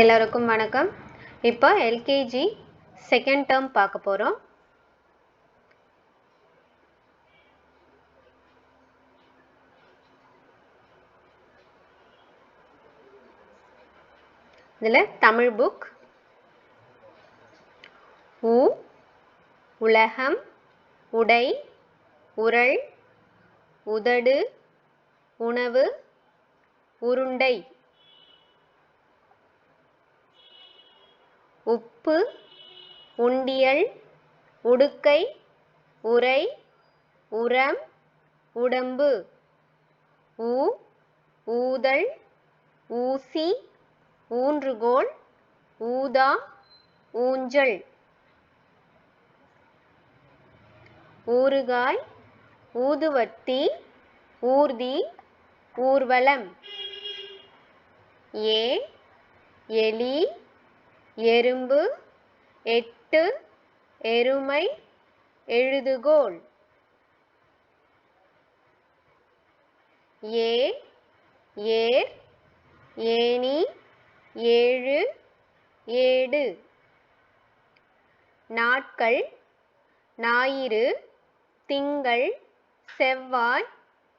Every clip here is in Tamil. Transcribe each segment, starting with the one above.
எல்லாருக்கும் வணக்கம். இப்போ எல்கேஜி செகண்ட் டேர்ம் பார்க்க போகிறோம். இதில் தமிழ் புக். உலகம், உடை, உரல், உதடு, உணவு, உருண்டை. உப்பு, உண்டியல், உடுக்கை, உரை, உரம், உடம்பு. ஊதல், ஊசி, ஊன்றுகோல், ஊதா, ஊஞ்சல். ஊறுகாய், ஊதுவத்தி, ஊர்தி, ஊர்வலம். எலி, எறும்பு, எட்டு, எருமை, எழுதுகோல். ஏர், ஏணி, ஏழு, ஏடு. நாட்கள், ஞாயிறு, திங்கள், செவ்வாய்,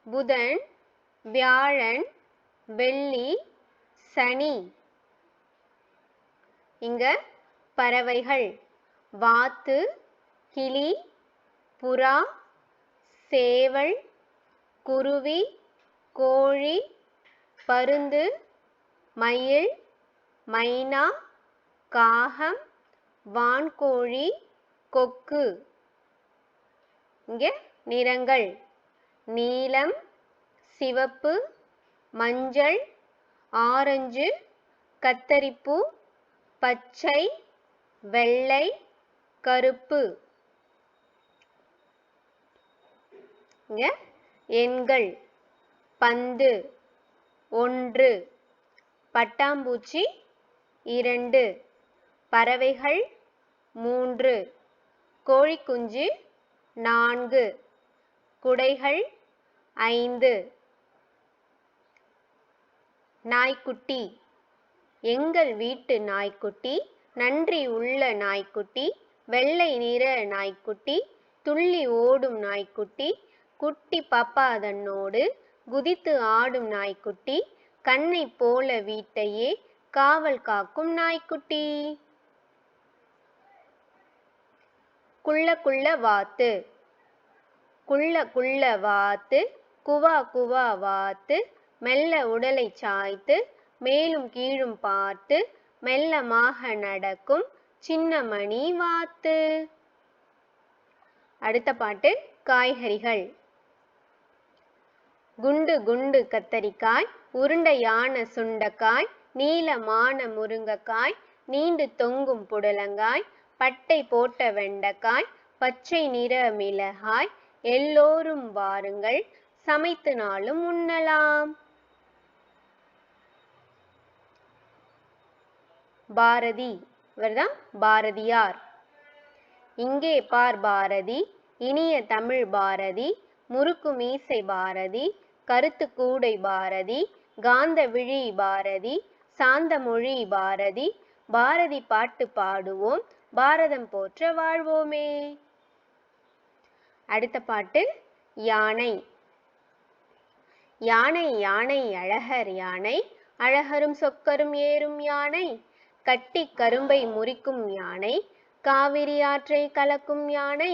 புதன், வியாழன், வெள்ளி, சனி. இங்க பறவைகள்: வாத்து, கிளி, புறா, சேவல், குருவி, கோழி, பருந்து, மயில், மைனா, காகம், வான்கோழி, கொக்கு. இங்கே நிறங்கள்: நீலம், சிவப்பு, மஞ்சள், ஆரஞ்சு, கத்தரிப்பூ, பச்சை, வெள்ளை, கருப்பு. இங்கே எண்கள்: பந்து 1, பட்டாம்பூச்சி 2, பறவைகள் 3, கோழிக்குஞ்சு 4, குடைகள் 5. நாய்க்குட்டி: எங்கள் வீட்டு நாய்க்குட்டி, நன்றி உள்ள நாய்க்குட்டி, வெள்ளை நிற நாய்க்குட்டி, துள்ளி ஓடும் நாய்க்குட்டி, குட்டி பாப்பா தன்னோடு குதித்து ஆடும் நாய்க்குட்டி, கண்ணை போல வீட்டையே காவல் காக்கும் நாய்க்குட்டி. குள்ள குள்ள வாத்து. குள்ள குள்ள வாத்து, குவா குவா வாத்து, மெல்ல உடலை சாய்த்து மேலும் கீழும் பார்த்து மெல்லமாக நடக்கும் சின்னமணி வாத்து. அடுத்த பாட்டு காய்கறிகள். குண்டு குண்டு கத்தரிக்காய், உருண்டையான சுண்டக்காய், நீளமான முருங்கைக்காய், நீண்டு தொங்கும் புடலங்காய், பட்டை போட்ட வெண்டைக்காய், பச்சை நிற மிளகாய், எல்லோரும் வாருங்கள் சமைத்து நாளும் உண்ணலாம். பாரதி, இவர்தான் பாரதியார். இங்கே பார் பாரதி, இனிய தமிழ் பாரதி, முறுக்கு மீசை பாரதி, கருத்து கூடை பாரதி, காந்த விழி பாரதி, சாந்த மொழி பாரதி, பாரதி பாட்டு பாடுவோம், பாரதம் போற்ற வாழ்வோமே. அடுத்த பாட்டு யானை. யானை யானை அழகர் யானை, அழகரும் சொக்கரும் ஏறும் யானை, கட்டி கரும்பை முறிக்கும் யானை, காவிரி ஆற்றை கலக்கும் யானை,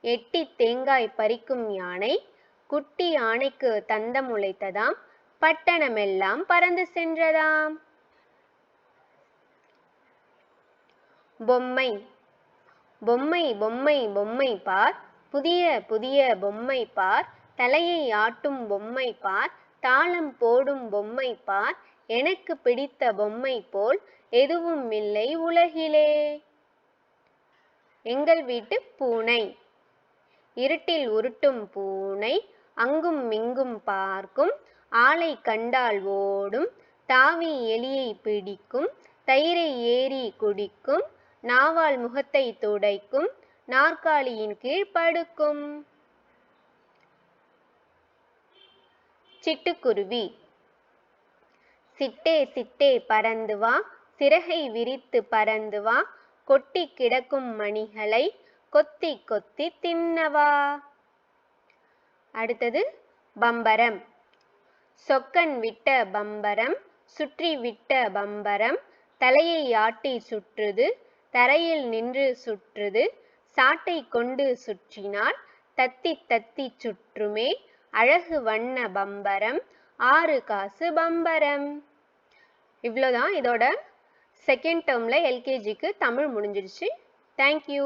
எட்டி தேங்காய் பறிக்கும் யானை, குட்டி யானைக்கு தந்தம் உழைத்ததாம், பட்டணமெல்லாம் பறந்து சென்றதாம். பொம்மை. பொம்மை பொம்மை பொம்மை பார், புதிய புதிய பொம்மை பார், தலையை ஆட்டும் பொம்மை பார், தாளம் போடும் பொம்மை பார், எனக்கு பிடித்த பொம்மை போல் எதுவும் இல்லை உலகிலே. எங்கள் வீட்டு பூனை. இருட்டில் உருட்டும் பூனை, அங்கும் இங்கும் பார்க்கும், ஆளை கண்டால் ஓடும், தாவி எலியை பிடிக்கும், தயிரை ஏறி குடிக்கும், நாவால் முகத்தை துடைக்கும், நாற்காலியின் கீழ் படுக்கும். சிட்டுக்குருவி. சிட்டே சிட்டே பறந்து வா, சிறகை விரித்து பறந்து வா, கொட்டி கிடக்கும் மணிகளை கொத்தி கொத்தி தின்னவா. அடுத்தது பம்பரம். சொக்கன் விட்ட பம்பரம், சுற்றி விட்ட பம்பரம், தலையை ஆட்டி சுற்றுது, தரையில் நின்று சுற்றுது, சாட்டை கொண்டு சுற்றினால் தத்தி தத்தி சுற்றுமே, அழகு வண்ண பம்பரம், 6 காசு பம்பரம். இவ்வளோதான் இதோட செகண்ட் டேர்மில் எல்கேஜிக்கு தமிழ் முடிஞ்சிருச்சு. தேங்க்யூ.